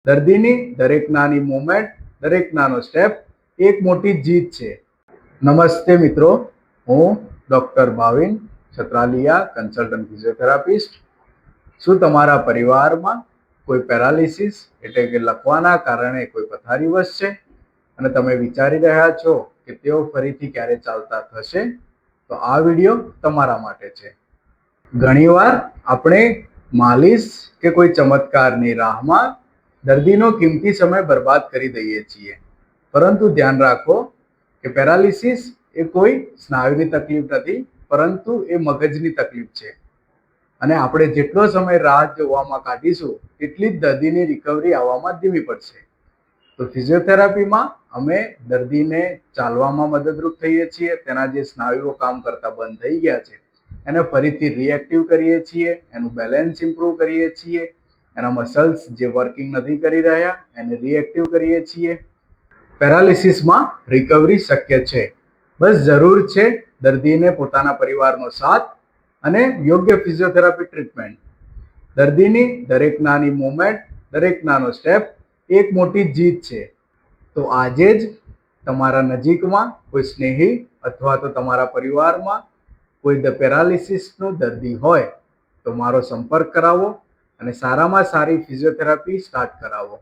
દર્દીની દરેક નાની મૂવમેન્ટ, દરેક નાનો સ્ટેપ એક મોટી જીત છે. નમસ્તે મિત્રો, હું doctor Bhavin Chhatraliya, consultant physiotherapist. શું તમારા પરિવારમાં કોઈ પેરાલિસિસ એટલે કે લકવાના કારણે કોઈ પથારીવશ છે અને તમે વિચારી રહ્યા છો કે તેઓ ફરીથી ક્યારે ચાલતા થશે? તો આ વિડીયો તમારા માટે છે. ઘણીવાર આપણે માલિશ કે કોઈ ચમત્કારની રાહમાં દર્દીનો કિંમતી સમય બરબાદ કરી દઈએ છીએ. પરંતુ ધ્યાન રાખો કે પેરાલિસિસ એ કોઈ સ્નાયુની તકલીફ નથી, પરંતુ એ મગજની તકલીફ છે. અને આપણે જેટલો સમય રાહ જોવામાં કાઢીશું એટલી જ દર્દીની રિકવરી આવવામાં ધીમી પડશે. તો ફિઝિયોથેરાપીમાં અમે દર્દીને ચાલવામાં મદદરૂપ થઈએ છીએ. તેના જે સ્નાયુઓ કામ કરતા બંધ થઈ ગયા છે એને ફરીથી રિએક્ટિવ કરીએ છીએ, એનું બેલેન્સ ઇમ્પ્રૂવ કરીએ છીએ, એના મસલ્સ જે વર્કિંગ નથી કરી રહ્યા એને રિએક્ટિવ કરીએ છીએ. પેરાલિસિસમાં રિકવરી શક્ય છે. બસ જરૂર છે દર્દીને પોતાના પરિવારનો સાથ અને યોગ્ય ફિઝિયોથેરાપી ટ્રીટમેન્ટ. દર્દીની દરેક નાની મૂવમેન્ટ, દરેક નાનો સ્ટેપ એક મોટી જીત છે. તો આજે જ તમારા નજીકમાં કોઈ સ્નેહી અથવા તો તમારા પરિવારમાં કોઈ પેરાલિસિસનો દર્દી હોય તો મારો સંપર્ક કરાવો અને સારામાં સારી ફિઝિયોથેરાપી સ્ટાર્ટ કરાવો.